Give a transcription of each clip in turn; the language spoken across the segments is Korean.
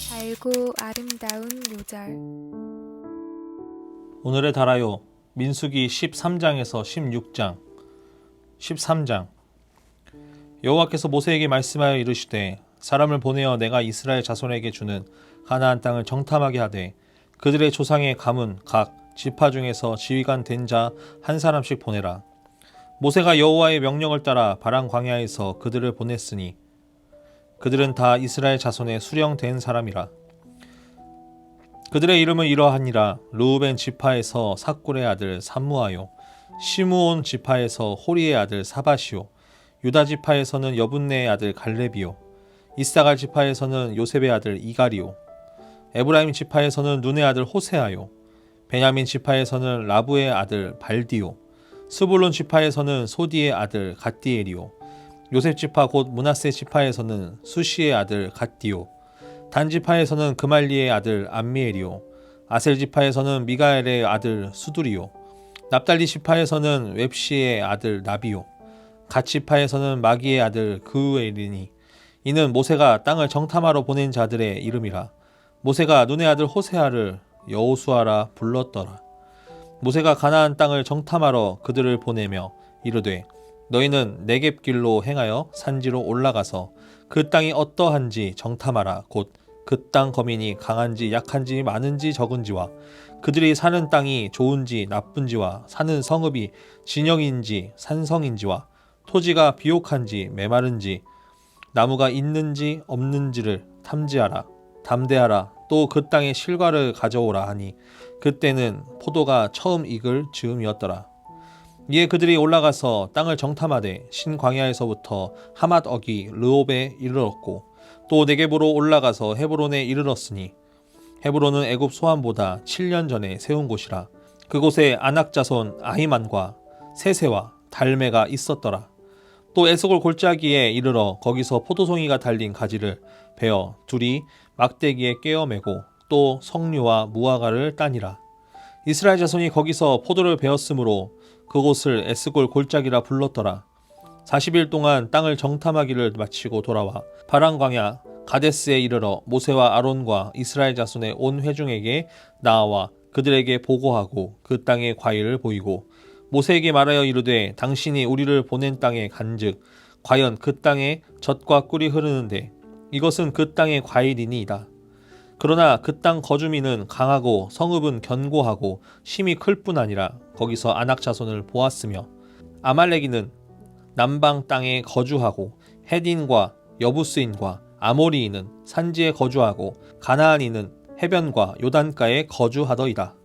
밝고 아름다운 요절. 오늘의 달아요 민수기 13장에서 16장 13장 여호와께서 모세에게 말씀하여 이르시되 사람을 보내어 내가 이스라엘 자손에게 주는 가나안 땅을 정탐하게 하되 그들의 조상의 가문 각 지파 중에서 지휘관 된 자 한 사람씩 보내라. 모세가 여호와의 명령을 따라 바람 광야에서 그들을 보냈으니 그들은 다 이스라엘 자손의 수령된 사람이라. 그들의 이름은 이러하니라. 르우벤 지파에서 삭굴의 아들 삼무아요, 시므온 지파에서 호리의 아들 사바시오, 유다 지파에서는 여분네의 아들 갈렙이요, 이사갈 지파에서는 요셉의 아들 이갈이요, 에브라임 지파에서는 눈의 아들 호세아요, 베냐민 지파에서는 라부의 아들 발디요, 스불론 지파에서는 소디의 아들 갓디엘이요, 요셉 지파 곧 므낫세 지파에서는 수시의 아들 갓디요, 단 지파에서는 그말리의 아들 암미엘이요, 아셀 지파에서는 미가엘의 아들 수두리요, 납달리 지파에서는 웹시의 아들 나비요, 갓 지파에서는 마기의 아들 그우엘이니 이는 모세가 땅을 정탐하러 보낸 자들의 이름이라. 모세가 눈의 아들 호세아를 여호수아라 불렀더라. 모세가 가나안 땅을 정탐하러 그들을 보내며 이르되 너희는 네겝길로 행하여 산지로 올라가서 그 땅이 어떠한지 정탐하라. 곧 그 땅 거민이 강한지 약한지 많은지 적은지와 그들이 사는 땅이 좋은지 나쁜지와 사는 성읍이 진영인지 산성인지와 토지가 비옥한지 메마른지 나무가 있는지 없는지를 탐지하라. 담대하라. 또 그 땅의 실과를 가져오라 하니 그때는 포도가 처음 익을 즈음이었더라. 이에 그들이 올라가서 땅을 정탐하되 신광야에서부터 하맛 어기 르홉에 이르렀고 또 네겝으로 올라가서 헤브론에 이르렀으니 헤브론은 애굽 소환보다 7년 전에 세운 곳이라. 그곳에 아낙 자손 아히만과 세세와 달메가 있었더라. 또 에스골 골짜기에 이르러 거기서 포도송이가 달린 가지를 베어 둘이 막대기에 꿰어매고 또 석류와 무화과를 따니라. 이스라엘 자손이 거기서 포도를 베었으므로 그곳을 에스골 골짜기라 불렀더라. 40일 동안 땅을 정탐하기를 마치고 돌아와 바람 광야 가데스에 이르러 모세와 아론과 이스라엘 자손의 온 회중에게 나아와 그들에게 보고하고 그 땅의 과일을 보이고 모세에게 말하여 이르되 당신이 우리를 보낸 땅에 간즉 과연 그 땅에 젖과 꿀이 흐르는데 이것은 그 땅의 과일이니이다. 그러나 그 땅 거주민은 강하고 성읍은 견고하고 힘이 클 뿐 아니라 거기서 아낙 자손을 보았으며 아말렉이는 남방 땅에 거주하고 헤딘과 여부스인과 아모리인은 산지에 거주하고 가나안인은 해변과 요단가에 거주하더이다.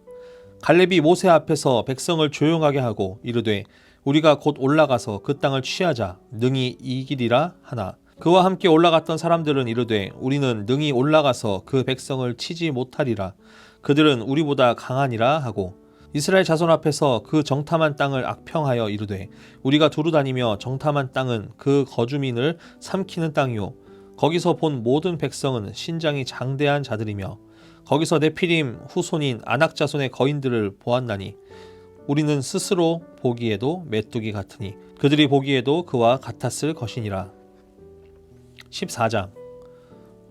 갈렙이 모세 앞에서 백성을 조용하게 하고 이르되 우리가 곧 올라가서 그 땅을 취하자 능히 이기리라 하나 그와 함께 올라갔던 사람들은 이르되 우리는 능히 올라가서 그 백성을 치지 못하리라. 그들은 우리보다 강하니라 하고 이스라엘 자손 앞에서 그 정탐한 땅을 악평하여 이르되 우리가 두루 다니며 정탐한 땅은 그 거주민을 삼키는 땅이요 거기서 본 모든 백성은 신장이 장대한 자들이며 거기서 네피림 후손인 아낙 자손의 거인들을 보았나니 우리는 스스로 보기에도 메뚜기 같으니 그들이 보기에도 그와 같았을 것이니라. 14장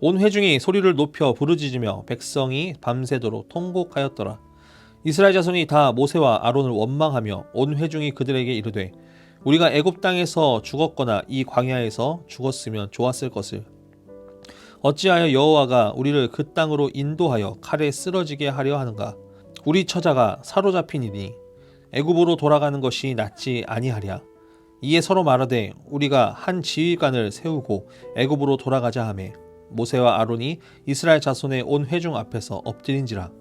온 회중이 소리를 높여 부르짖으며 백성이 밤새도록 통곡하였더라. 이스라엘 자손이 다 모세와 아론을 원망하며 온 회중이 그들에게 이르되 우리가 애굽 땅에서 죽었거나 이 광야에서 죽었으면 좋았을 것을 어찌하여 여호와가 우리를 그 땅으로 인도하여 칼에 쓰러지게 하려 하는가. 우리 처자가 사로잡히니니 애굽으로 돌아가는 것이 낫지 아니하랴. 이에 서로 말하되 우리가 한 지휘관을 세우고 애굽으로 돌아가자 하매 모세와 아론이 이스라엘 자손의 온 회중 앞에서 엎드린지라.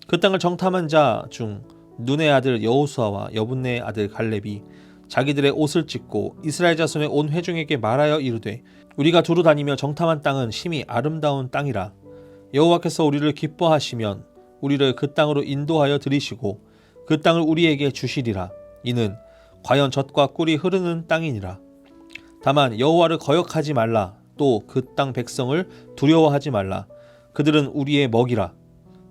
그 땅을 정탐한 자 중 눈의 아들 여호수아와 여분네의 아들 갈렙이 자기들의 옷을 찢고 이스라엘 자손의 온 회중에게 말하여 이르되 우리가 두루 다니며 정탐한 땅은 심히 아름다운 땅이라. 여호와께서 우리를 기뻐하시면 우리를 그 땅으로 인도하여 들이시고 그 땅을 우리에게 주시리라. 이는 과연 젖과 꿀이 흐르는 땅이니라. 다만 여호와를 거역하지 말라. 또 그 땅 백성을 두려워하지 말라. 그들은 우리의 먹이라.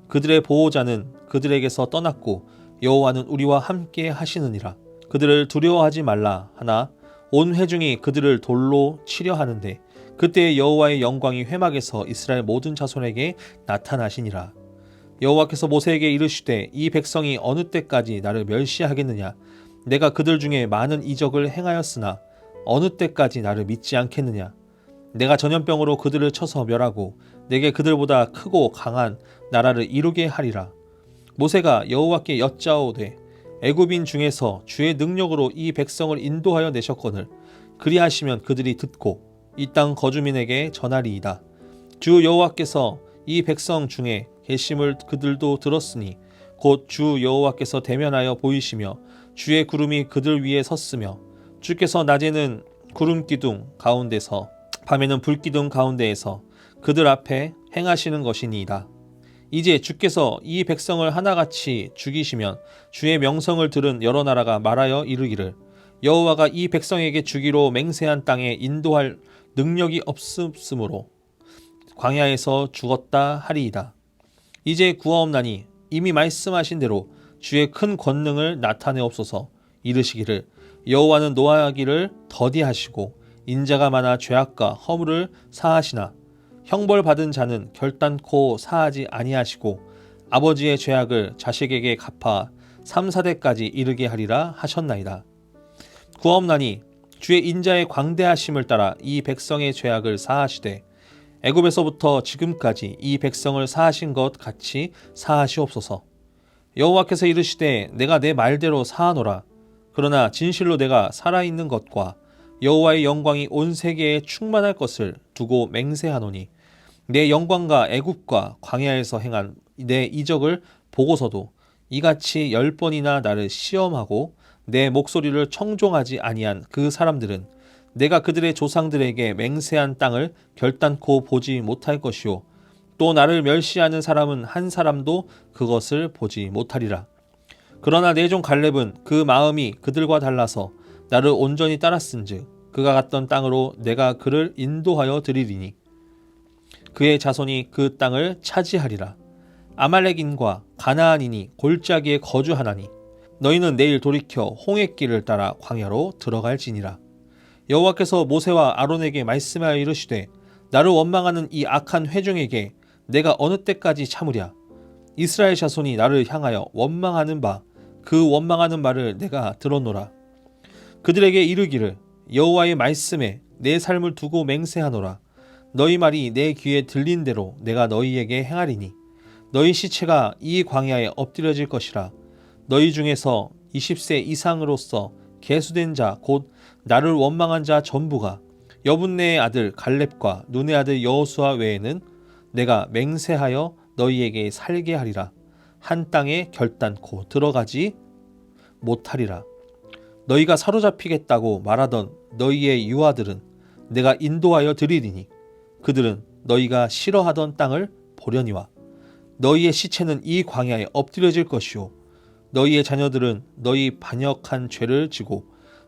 그들의 보호자는 그들에게서 떠났고 여호와는 우리와 함께 하시느니라. 그들을 두려워하지 말라 하나 온 회중이 그들을 돌로 치려 하는데 그때 여호와의 영광이 회막에서 이스라엘 모든 자손에게 나타나시니라. 여호와께서 모세에게 이르시되 이 백성이 어느 때까지 나를 멸시하겠느냐. 내가 그들 중에 많은 이적을 행하였으나 어느 때까지 나를 믿지 않겠느냐. 내가 전염병으로 그들을 쳐서 멸하고 내게 그들보다 크고 강한 나라를 이루게 하리라. 모세가 여호와께 여짜오되 애굽인 중에서 주의 능력으로 이 백성을 인도하여 내셨거늘 그리하시면 그들이 듣고 이 땅 거주민에게 전하리이다. 주 여호와께서 이 백성 중에 계심을 그들도 들었으니 곧 주 여호와께서 대면하여 보이시며 주의 구름이 그들 위에 섰으며 주께서 낮에는 구름 기둥 가운데서 밤에는 불 기둥 가운데에서 그들 앞에 행하시는 것이니이다. 이제 주께서 이 백성을 하나같이 죽이시면 주의 명성을 들은 여러 나라가 말하여 이르기를 여호와가 이 백성에게 주기로 맹세한 땅에 인도할 능력이 없음으로 광야에서 죽었다 하리이다. 이제 구하옵나니 이미 말씀하신 대로 주의 큰 권능을 나타내옵소서. 이르시기를 여호와는 노하기를 더디하시고 인자가 많아 죄악과 허물을 사하시나 형벌 받은 자는 결단코 사하지 아니하시고 아버지의 죄악을 자식에게 갚아 3, 4대까지 이르게 하리라 하셨나이다. 구하옵나니 주의 인자의 광대하심을 따라 이 백성의 죄악을 사하시되 애굽에서부터 지금까지 이 백성을 사하신 것 같이 사하시옵소서. 여호와께서 이르시되 내가 내 말대로 사하노라. 그러나 진실로 내가 살아있는 것과 여호와의 영광이 온 세계에 충만할 것을 두고 맹세하노니 내 영광과 애굽과 광야에서 행한 내 이적을 보고서도 이같이 10번이나 나를 시험하고 내 목소리를 청종하지 아니한 그 사람들은 내가 그들의 조상들에게 맹세한 땅을 결단코 보지 못할 것이요 또 나를 멸시하는 사람은 한 사람도 그것을 보지 못하리라. 그러나 내 종 갈렙은 그 마음이 그들과 달라서 나를 온전히 따랐은즉 그가 갔던 땅으로 내가 그를 인도하여 드리리니 그의 자손이 그 땅을 차지하리라. 아말렉인과 가나안인이 골짜기에 거주하나니 너희는 내일 돌이켜 홍해길을 따라 광야로 들어갈지니라. 여호와께서 모세와 아론에게 말씀하여 이르시되 나를 원망하는 이 악한 회중에게 내가 어느 때까지 참으랴. 이스라엘 자손이 나를 향하여 원망하는 바 그 원망하는 말을 내가 들었노라. 그들에게 이르기를 여호와의 말씀에 내 삶을 두고 맹세하노라. 너희 말이 내 귀에 들린 대로 내가 너희에게 행하리니 너희 시체가 이 광야에 엎드려질 것이라. 너희 중에서 20세 이상으로서 계수된 자 곧 나를 원망한 자 전부가 여분네의 아들 갈렙과 눈의 아들 여호수아 외에는 내가 맹세하여 너희에게 살게 하리라. 한 땅에 결단코 들어가지 못하리라. 너희가 사로잡히겠다고 말하던 너희의 유아들은 내가 인도하여 드리리니 그들은 너희가 싫어하던 땅을 보려니와 너희의 시체는 이 광야에 엎드려질 것이요 너희의 자녀들은 너희 반역한 죄를 지고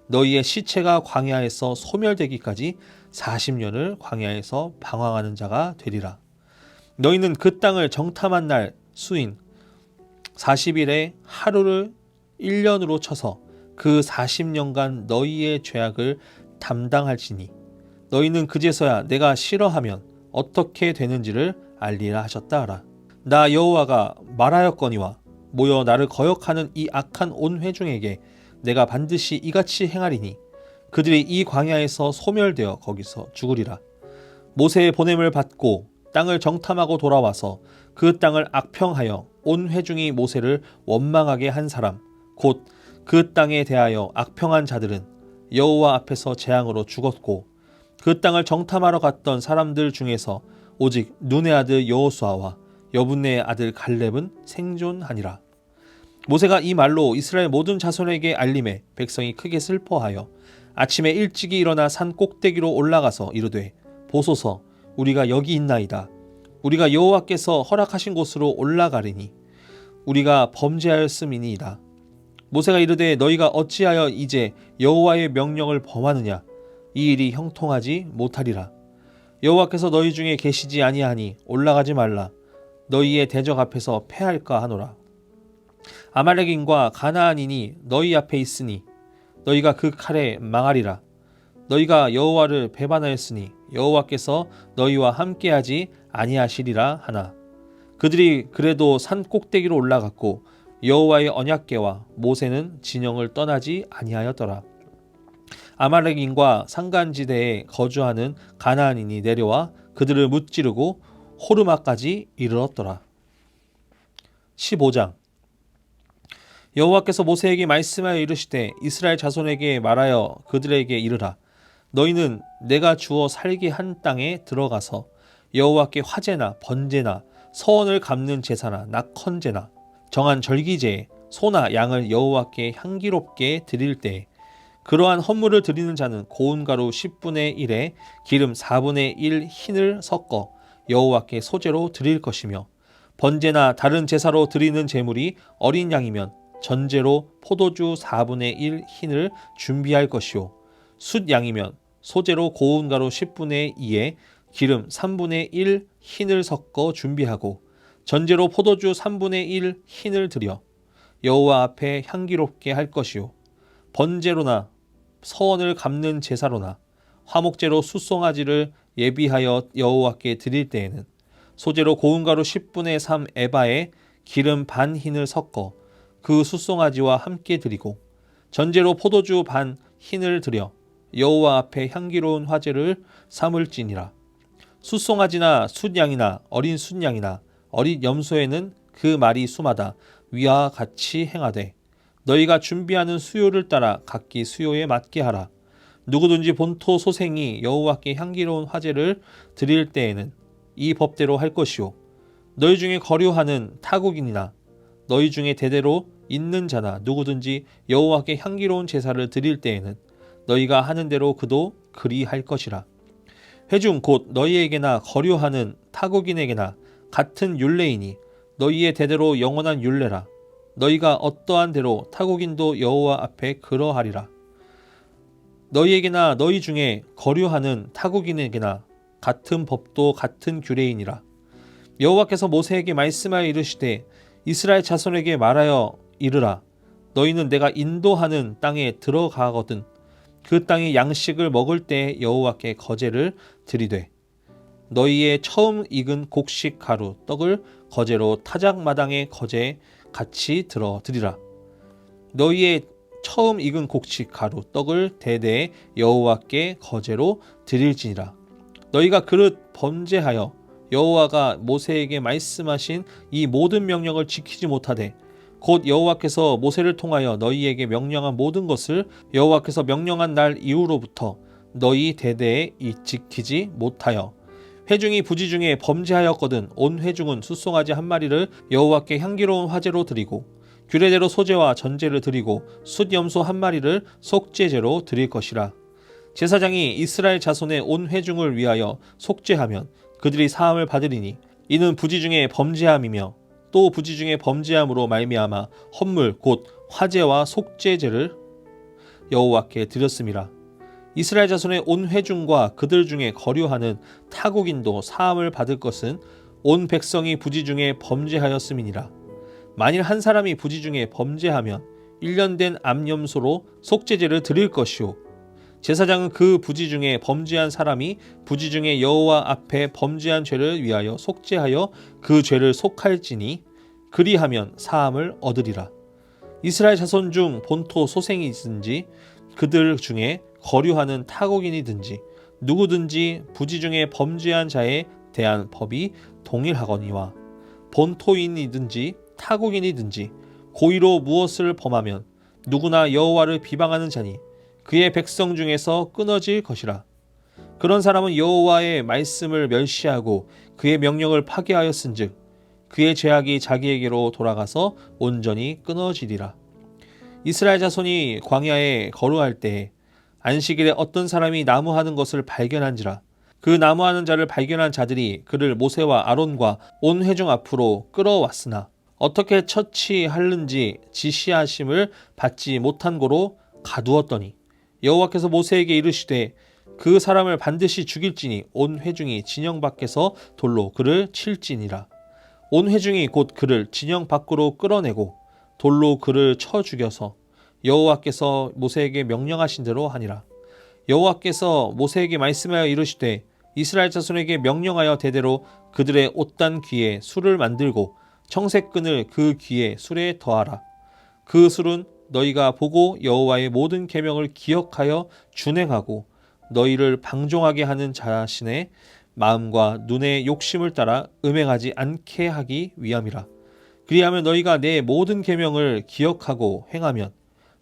너희의 시체가 광야에서 소멸되기까지 40년을 광야에서 방황하는 자가 되리라. 너희는 그 땅을 정탐한 날 수인 40일에 하루를 1년으로 쳐서 그 40년간 너희의 죄악을 담당할지니 너희는 그제서야 내가 싫어하면 어떻게 되는지를 알리라 하셨다 하라. 나 여호와가 말하였거니와 모여 나를 거역하는 이 악한 온 회중에게 내가 반드시 이같이 행하리니 그들이 이 광야에서 소멸되어 거기서 죽으리라. 모세의 보냄을 받고 땅을 정탐하고 돌아와서 그 땅을 악평하여 온 회중이 모세를 원망하게 한 사람 곧 그 땅에 대하여 악평한 자들은 여호와 앞에서 재앙으로 죽었고 그 땅을 정탐하러 갔던 사람들 중에서 오직 눈의 아들 여호수아와 여분네의 아들 갈렙은 생존하니라. 모세가 이 말로 이스라엘 모든 자손에게 알림해 백성이 크게 슬퍼하여 아침에 일찍이 일어나 산 꼭대기로 올라가서 이르되 보소서 우리가 여기 있나이다. 우리가 여호와께서 허락하신 곳으로 올라가리니 우리가 범죄하였음이니이다. 모세가 이르되 너희가 어찌하여 이제 여호와의 명령을 범하느냐. 이 일이 형통하지 못하리라. 여호와께서 너희 중에 계시지 아니하니 올라가지 말라. 너희의 대적 앞에서 패할까 하노라. 아말렉인과 가나안인이 너희 앞에 있으니 너희가 그 칼에 망하리라. 너희가 여호와를 배반하였으니 여호와께서 너희와 함께하지 아니하시리라 하나. 그들이 그래도 산 꼭대기로 올라갔고 여호와의 언약궤와 모세는 진영을 떠나지 아니하였더라. 아말렉인과 산간지대에 거주하는 가나안인이 내려와 그들을 무찌르고 호르마까지 이르렀더라. 15장. 여호와께서 모세에게 말씀하여 이르시되 이스라엘 자손에게 말하여 그들에게 이르라. 너희는 내가 주어 살게 한 땅에 들어가서 여호와께 화제나 번제나 서원을 갚는 제사나 낙헌제나 정한 절기제에 소나 양을 여호와께 향기롭게 드릴 때에 그러한 헌물을 드리는 자는 고운 가루 10분의 1에 기름 4분의 1 흰을 섞어 여호와께 소제로 드릴 것이며 번제나 다른 제사로 드리는 제물이 어린 양이면 전제로 포도주 4분의 1 흰을 준비할 것이요 숫 양이면 소제로 고운 가루 10분의 2에 기름 3분의 1 흰을 섞어 준비하고 전제로 포도주 3분의 1 흰을 드려 여호와 앞에 향기롭게 할 것이요 번제로나 서원을 갚는 제사로나 화목제로 숫송아지를 예비하여 여호와께 드릴 때에는 소제로 고운 가루 10분의 3 에바에 기름 반 흰을 섞어 그 숫송아지와 함께 드리고 전제로 포도주 반 흰을 드려 여호와 앞에 향기로운 화제를 삼을지니라. 숫송아지나 숫양이나 어린 숫양이나 어린 염소에는 그 말이 수마다 위와 같이 행하되 너희가 준비하는 수요를 따라 각기 수요에 맞게 하라. 누구든지 본토 소생이 여호와께 향기로운 화제를 드릴 때에는 이 법대로 할 것이요 너희 중에 거류하는 타국인이나 너희 중에 대대로 있는 자나 누구든지 여호와께 향기로운 제사를 드릴 때에는 너희가 하는 대로 그도 그리할 것이라. 회중 곧 너희에게나 거류하는 타국인에게나 같은 율례이니 너희의 대대로 영원한 율례라. 너희가 어떠한 대로 타국인도 여호와 앞에 그러하리라. 너희에게나 너희 중에 거류하는 타국인에게나 같은 법도 같은 규례이니라. 여호와께서 모세에게 말씀하여 이르시되 이스라엘 자손에게 말하여 이르라. 너희는 내가 인도하는 땅에 들어가거든 그 땅의 양식을 먹을 때 여호와께 거제를 드리되 너희의 처음 익은 곡식 가루 떡을 거제로 타작마당에 거제 같이 들어 드리라. 너희의 처음 익은 곡식 가루 떡을 대대에 여호와께 거제로 드릴지니라. 너희가 그릇 범죄하여 여호와가 모세에게 말씀하신 이 모든 명령을 지키지 못하되 곧 여호와께서 모세를 통하여 너희에게 명령한 모든 것을 여호와께서 명령한 날 이후로부터 너희 대대에 지키지 못하여 회중이 부지 중에 범죄하였거든 온 회중은 숫송아지 한 마리를 여호와께 향기로운 화제로 드리고 규례대로 소제와 전제를 드리고 숫염소 한 마리를 속죄제로 드릴 것이라. 제사장이 이스라엘 자손의 온 회중을 위하여 속죄하면 그들이 사함을 받으리니 이는 부지 중에 범죄함이며 또 부지 중에 범죄함으로 말미암아 헌물 곧 화제와 속죄제를 여호와께 드렸음이라. 이스라엘 자손의 온 회중과 그들 중에 거류하는 타국인도 사함을 받을 것은 온 백성이 부지 중에 범죄하였음이니라. 만일 한 사람이 부지 중에 범죄하면 1년 된 암염소로 속죄제를 드릴 것이요 제사장은 그 부지 중에 범죄한 사람이 부지 중에 여호와 앞에 범죄한 죄를 위하여 속죄하여 그 죄를 속할지니 그리하면 사함을 얻으리라. 이스라엘 자손 중 본토 소생이든지 그들 중에 거류하는 타국인이든지 누구든지 부지 중에 범죄한 자에 대한 법이 동일하거니와 본토인이든지 타국인이든지 고의로 무엇을 범하면 누구나 여호와를 비방하는 자니 그의 백성 중에서 끊어질 것이라. 그런 사람은 여호와의 말씀을 멸시하고 그의 명령을 파괴하였은즉 그의 죄악이 자기에게로 돌아가서 온전히 끊어지리라. 이스라엘 자손이 광야에 거루할 때에 안식일에 어떤 사람이 나무하는 것을 발견한지라. 그 나무하는 자를 발견한 자들이 그를 모세와 아론과 온 회중 앞으로 끌어왔으나 어떻게 처치하는지 지시하심을 받지 못한 고로 가두었더니 여호와께서 모세에게 이르시되 그 사람을 반드시 죽일지니 온 회중이 진영 밖에서 돌로 그를 칠지니라. 온 회중이 곧 그를 진영 밖으로 끌어내고 돌로 그를 쳐 죽여서 여호와께서 모세에게 명령하신 대로 하니라. 여호와께서 모세에게 말씀하여 이르시되 이스라엘 자손에게 명령하여 대대로 그들의 옷단 귀에 술을 만들고 청색끈을 그 귀에 술에 더하라. 그 술은 너희가 보고 여호와의 모든 계명을 기억하여 준행하고 너희를 방종하게 하는 자신의 마음과 눈의 욕심을 따라 음행하지 않게 하기 위함이라. 그리하면 너희가 내 모든 계명을 기억하고 행하면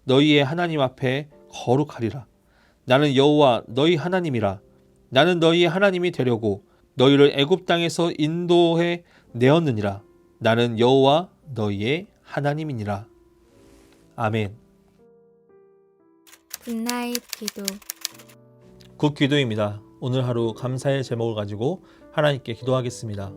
너희의 하나님 앞에 거룩하리라. 나는 여호와 너희 하나님이라. 나는 너희의 하나님이 되려고 너희를 애굽 땅에서 인도해 내었느니라. 나는 여호와 너희의 하나님이니라. 아멘. 굿나잇 기도. 굿 기도입니다. 오늘 하루 감사의 제목을 가지고 하나님께 기도하겠습니다.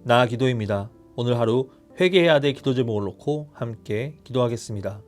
나 기도입니다. 오늘 하루 회개해야 될 기도 제목을 놓고 함께 기도하겠습니다.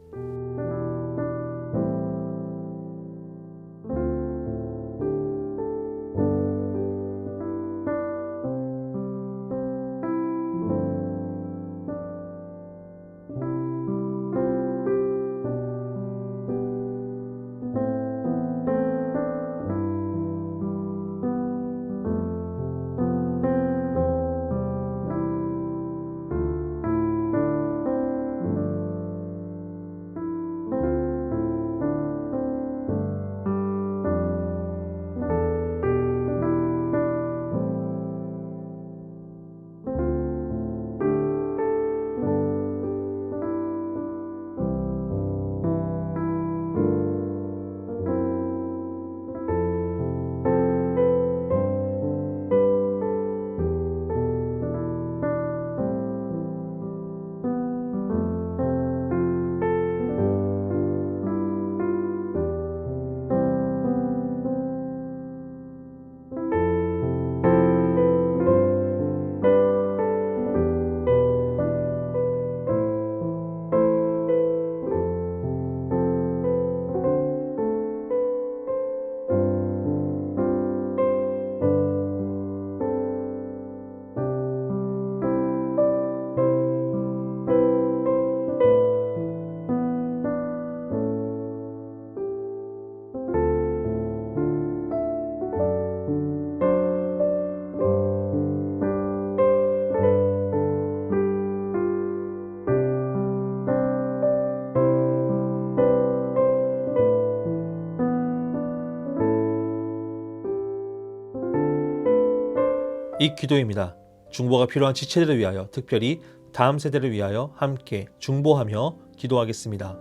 이 기도입니다. 중보가 필요한 지체들을 위하여, 특별히 다음 세대를 위하여 함께 중보하며 기도하겠습니다.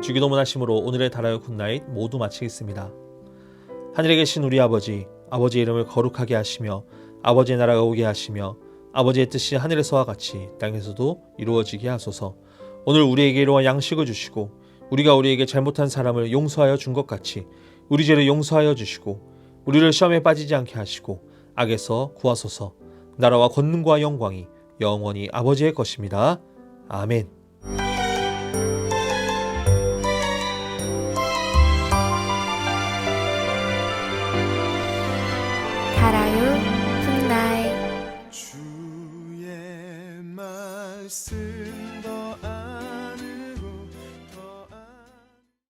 주기도 문하심으로 오늘의 다라요 굿나잇 모두 마치겠습니다. 하늘에 계신 우리 아버지, 아버지의 이름을 거룩하게 하시며 아버지의 나라가 오게 하시며 아버지의 뜻이 하늘에서와 같이 땅에서도 이루어지게 하소서. 오늘 우리에게 일용할 양식을 주시고 우리가 우리에게 잘못한 사람을 용서하여 준 것 같이 우리 죄를 용서하여 주시고 우리를 시험에 빠지지 않게 하시고 악에서 구하소서. 나라와 권능과 영광이 영원히 아버지의 것입니다. 아멘. 다라요 굿나잇. 주의 말씀